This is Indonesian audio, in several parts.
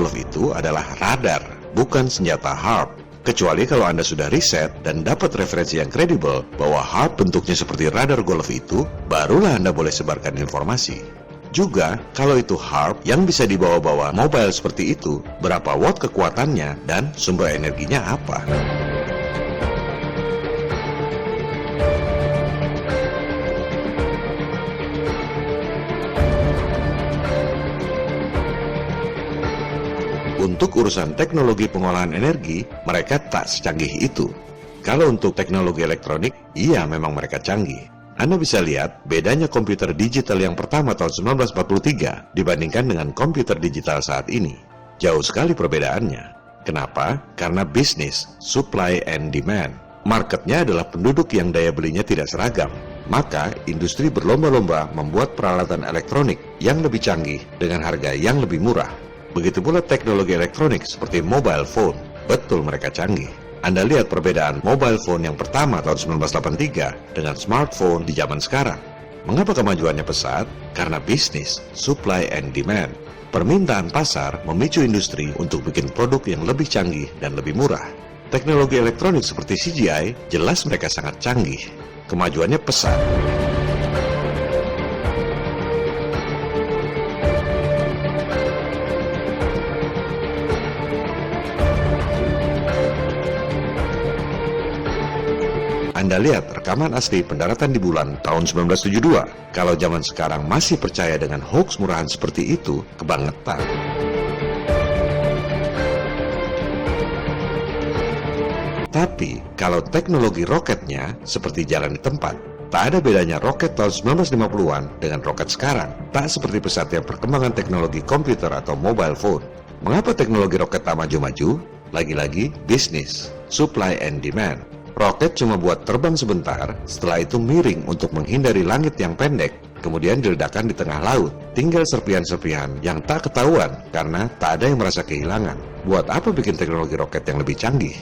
golf itu adalah radar, bukan senjata HARP. Kecuali kalau Anda sudah riset dan dapat referensi yang kredibel bahwa HARP bentuknya seperti radar golf itu, barulah Anda boleh sebarkan informasi. Juga, kalau itu HARP yang bisa dibawa-bawa mobile seperti itu, berapa watt kekuatannya dan sumber energinya apa? Untuk urusan teknologi pengolahan energi, mereka tak secanggih itu. Kalau untuk teknologi elektronik, iya memang mereka canggih. Anda bisa lihat bedanya komputer digital yang pertama tahun 1943 dibandingkan dengan komputer digital saat ini. Jauh sekali perbedaannya. Kenapa? Karena bisnis, supply and demand. Marketnya adalah penduduk yang daya belinya tidak seragam. Maka, industri berlomba-lomba membuat peralatan elektronik yang lebih canggih dengan harga yang lebih murah. Begitu pula teknologi elektronik seperti mobile phone. Betul mereka canggih. Anda lihat perbedaan mobile phone yang pertama tahun 1983 dengan smartphone di zaman sekarang. Mengapa kemajuannya pesat? Karena bisnis, supply and demand. Permintaan pasar memicu industri untuk bikin produk yang lebih canggih dan lebih murah. Teknologi elektronik seperti CGI, jelas mereka sangat canggih. Kemajuannya pesat. Anda lihat rekaman asli pendaratan di bulan tahun 1972. Kalau zaman sekarang masih percaya dengan hoax murahan seperti itu, kebangetan. Tapi, kalau teknologi roketnya seperti jalan di tempat, tak ada bedanya roket tahun 1950-an dengan roket sekarang. Tak seperti pesatnya perkembangan teknologi komputer atau mobile phone. Mengapa teknologi roket tak maju-maju? Lagi-lagi, bisnis, supply and demand. Roket cuma buat terbang sebentar, setelah itu miring untuk menghindari langit yang pendek, kemudian diledakkan di tengah laut. Tinggal serpihan-serpihan yang tak ketahuan karena tak ada yang merasa kehilangan. Buat apa bikin teknologi roket yang lebih canggih?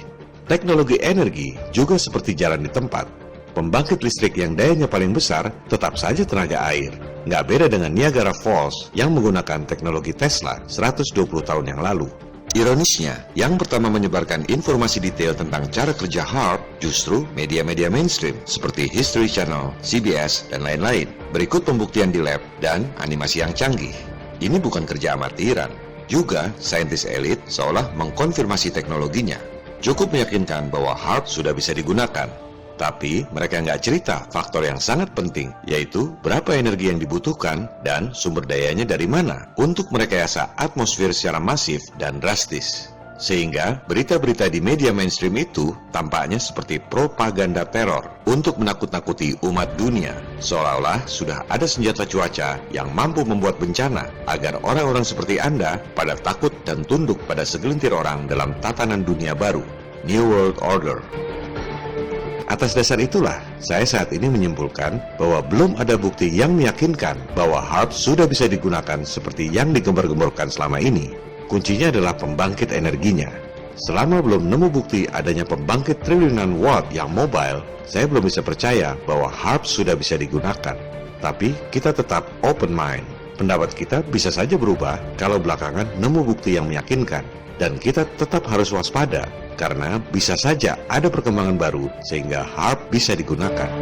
Teknologi energi juga seperti jalan di tempat. Pembangkit listrik yang dayanya paling besar tetap saja tenaga air. Nggak beda dengan Niagara Falls yang menggunakan teknologi Tesla 120 tahun yang lalu. Ironisnya, yang pertama menyebarkan informasi detail tentang cara kerja HARP justru media-media mainstream seperti History Channel, CBS, dan lain-lain. Berikut pembuktian di lab dan animasi yang canggih. Ini bukan kerja amatiran. Juga, saintis elit seolah mengkonfirmasi teknologinya. Cukup meyakinkan bahwa HARP sudah bisa digunakan. Tapi mereka nggak cerita faktor yang sangat penting, yaitu berapa energi yang dibutuhkan dan sumber dayanya dari mana untuk merekayasa atmosfer secara masif dan drastis. Sehingga berita-berita di media mainstream itu tampaknya seperti propaganda teror untuk menakut-nakuti umat dunia, seolah-olah sudah ada senjata cuaca yang mampu membuat bencana agar orang-orang seperti Anda pada takut dan tunduk pada segelintir orang dalam tatanan dunia baru, New World Order. Atas dasar itulah, saya saat ini menyimpulkan bahwa belum ada bukti yang meyakinkan bahwa HARP sudah bisa digunakan seperti yang digembar-gemborkan selama ini. Kuncinya adalah pembangkit energinya. Selama belum nemu bukti adanya pembangkit triliunan watt yang mobile, saya belum bisa percaya bahwa HARP sudah bisa digunakan. Tapi kita tetap open mind. Pendapat kita bisa saja berubah kalau belakangan nemu bukti yang meyakinkan. Dan kita tetap harus waspada, karena bisa saja ada perkembangan baru sehingga HARP bisa digunakan.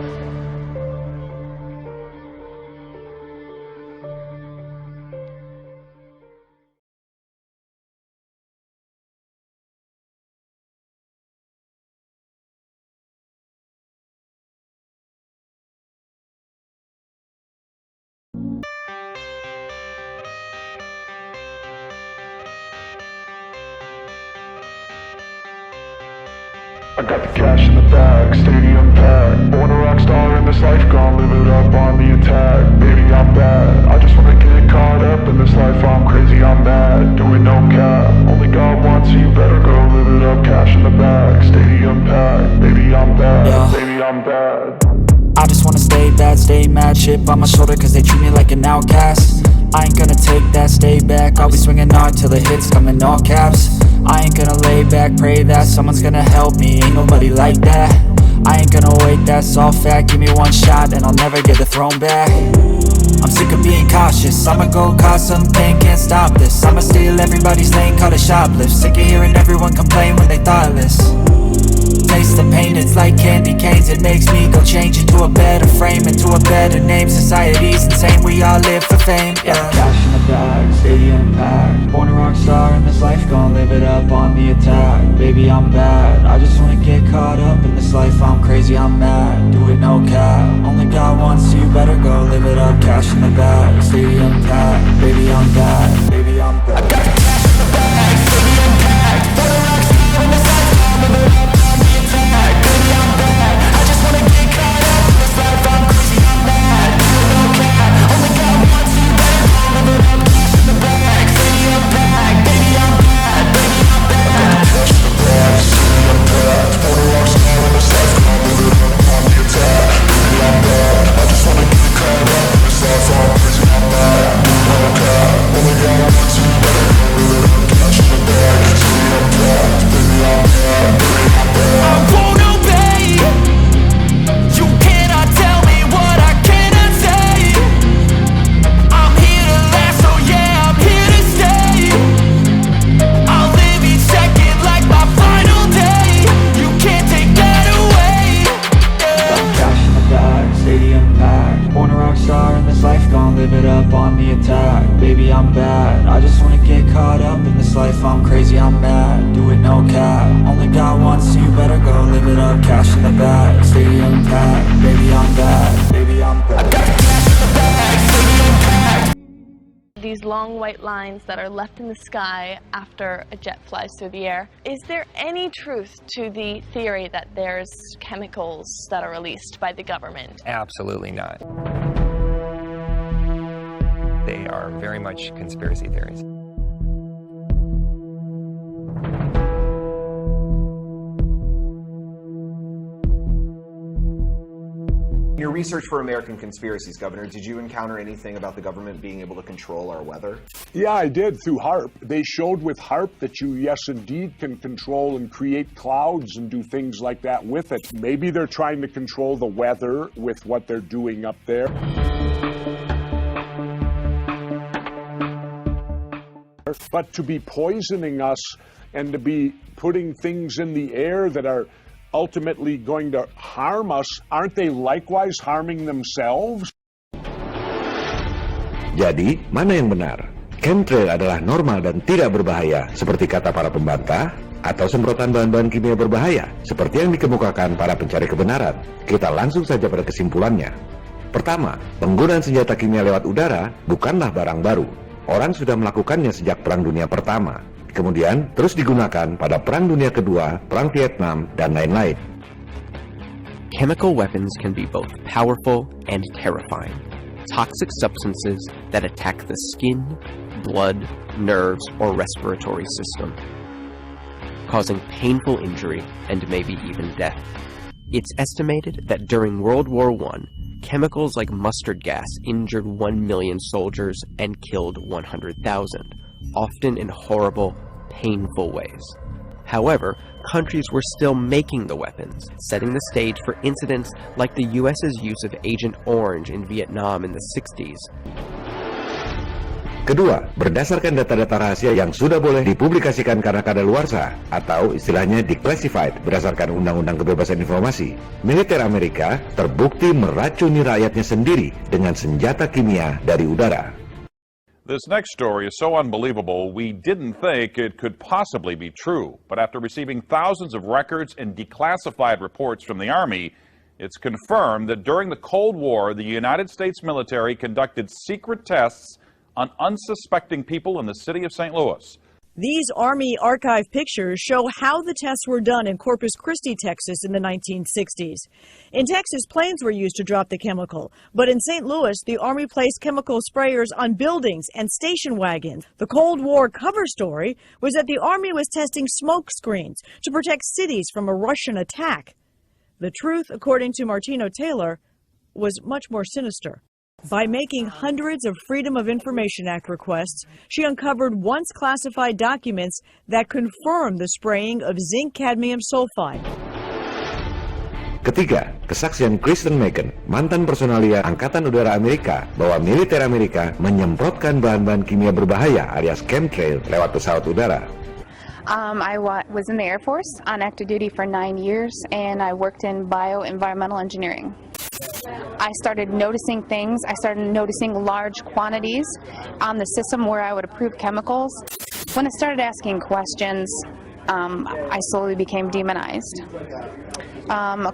I got the cash in the bag, stadium packed. Born a rock star in this life, gonna live it up on the attack. Baby, I'm bad, I just wanna get caught up in this life. I'm crazy, I'm mad, doing no cap. Only God wants you, better go live it up. Cash in the bag, stadium packed. Baby, I'm bad, baby, I'm bad. I just wanna stay bad, stay mad. Chip on my shoulder cause they treat me like an outcast. I ain't gonna take that, stay back. I'll be swinging hard till the hits come in all caps. I ain't gonna lay back, pray that someone's gonna help me. Ain't nobody like that. I ain't gonna wait, that's all fact. Give me one shot and I'll never get the throne back. I'm sick of being cautious, I'ma go cause some pain, can't stop this. I'ma steal everybody's lane, call it shoplift. Sick of hearing everyone complain when they thoughtless. Taste the pain, it's like candy canes. It makes me go change into a better frame, into a better name. Society's insane, we all live for fame, yeah. Cash in the bag, stadium packed. Born a rock star in this life, gon' live it up on the attack. Baby, I'm bad, I just wanna get caught up in this life. I'm crazy, I'm mad, do it no cap. Only God wants you, better go live it up. Cash in the bag, stadium packed. Baby, I'm bad, baby, I'm bad. I got the cash in the bag, stadium packed. Born a rock star in this life, gon' live it up on the attack. Baby, I'm bad, I just wanna get caught up in this life. I'm crazy, I'm mad, do it no cap. Only God wants you, better go live it up. Cash in the bag, stadium packed. Baby, I'm bad, baby, I'm bad. Cash in the bag, stadium packed. Born a rock star in this life, gon' live it up on the attack. Baby, I'm bad, I just wanna get caught up in this life. I'm crazy, I'm mad, do it no cap. Only God wants you, better go live it up. Cash in the bag, stadium packed. Baby, I'm bad, baby, I'm bad. I won't obey. You cannot tell me what I cannot say. I'm here to last, so yeah, I'm here to stay. I'll live each second like my final day. You can't take that away. Yeah. Cash in the bag, stadium packed. Born a rock star in this life, gon' live it up on the attack. Baby, I'm bad, I just wanna get caught up in this life. I'm crazy, I'm mad, do it no cap. Only God wants you, better go live it up. Cash in the bag, stadium packed. Baby, I'm bad, baby, I'm bad. I got the cash in the bag, stadium packed. These long white lines that are left in the sky after a jet flies through the air. Is there any truth to the theory that there's chemicals that are released by the government? Absolutely not. They are very much conspiracy theories. In your research for American conspiracies, Governor, did you encounter anything about the government being able to control our weather? Yeah, I did, through HARP. They showed with HARP that you, yes, indeed, can control and create clouds and do things like that with it. Maybe they're trying to control the weather with what they're doing up there. But to be poisoning us and to be putting things in the air that are ultimately going to harm us, aren't they likewise harming themselves? Jadi, mana yang benar? Chemtrail adalah normal dan tidak berbahaya, seperti kata para pembantah, atau semprotan bahan-bahan kimia berbahaya, seperti yang dikemukakan para pencari kebenaran? Kita langsung saja pada kesimpulannya. Pertama, penggunaan senjata kimia lewat udara bukanlah barang baru. Orang sudah melakukannya sejak Perang Dunia Pertama. Kemudian terus digunakan pada Perang Dunia Kedua, Perang Vietnam, dan lain-lain. Chemical weapons can be both powerful and terrifying. Toxic substances that attack the skin, blood, nerves, or respiratory system, causing painful injury and maybe even death. It's estimated that during World War I, chemicals like mustard gas injured 1 million soldiers and killed 100,000, often in horrible, painful ways. However, countries were still making the weapons, setting the stage for incidents like the US's use of Agent Orange in Vietnam in the 60s. Kedua, berdasarkan data-data rahasia yang sudah boleh dipublikasikan karena kadaluarsa atau istilahnya declassified berdasarkan Undang-Undang Kebebasan Informasi, militer Amerika terbukti meracuni rakyatnya sendiri dengan senjata kimia dari udara. This next story is so unbelievable, we didn't think it could possibly be true. But after receiving thousands of records and declassified reports from the Army, it's confirmed that during the Cold War, the United States military conducted secret tests on unsuspecting people in the city of St. Louis. These Army archive pictures show how the tests were done in Corpus Christi, Texas in the 1960s. In Texas, planes were used to drop the chemical, but in St. Louis, the Army placed chemical sprayers on buildings and station wagons. The Cold War cover story was that the Army was testing smoke screens to protect cities from a Russian attack. The truth, according to Martino Taylor, was much more sinister. By making hundreds of Freedom of Information Act requests, she uncovered once classified documents that confirm the spraying of zinc cadmium sulfide. Ketiga, kesaksian Kristen Macon, mantan personalia Angkatan Udara Amerika, bahwa militer Amerika menyemprotkan bahan-bahan kimia berbahaya alias chemtrail lewat pesawat udara. I was in the Air Force on active duty for 9 years, and I worked in bioenvironmental engineering. I started noticing things. I started noticing large quantities on the system where I would approve chemicals. When I started asking questions, I slowly became demonized. A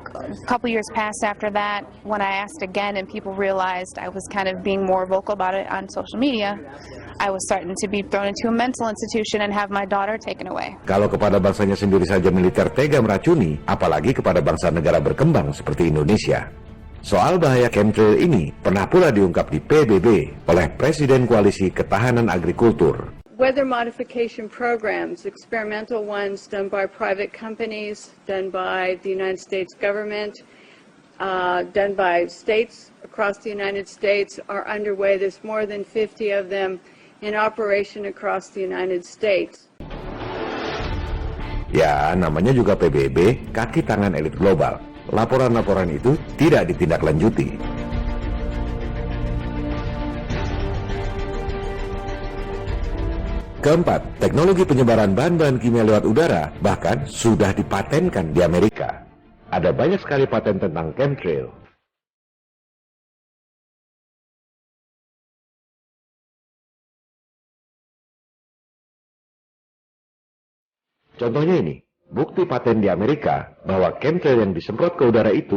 couple years passed after that. When I asked again and people realized I was kind of being more vocal about it on social media, I was starting to be thrown into a mental institution and have my daughter taken away. Kalau kepada bangsanya sendiri saja militer tega meracuni, apalagi kepada bangsa negara berkembang seperti Indonesia. Soal bahaya chemtrail ini pernah pula diungkap di PBB oleh Presiden Koalisi Ketahanan Agrikultur. Weather modification programs, experimental ones done by private companies, done by the United States government, done by states across the United States are underway. There's more than 50 of them in operation across the United States. Ya, namanya juga PBB, kaki tangan elit global. Laporan-laporan itu tidak ditindaklanjuti. Keempat, teknologi penyebaran bahan-bahan kimia lewat udara bahkan sudah dipatenkan di Amerika. Ada banyak sekali paten tentang chemtrail. Contohnya ini, bukti paten di Amerika bahwa chemtrail yang disemprot ke udara itu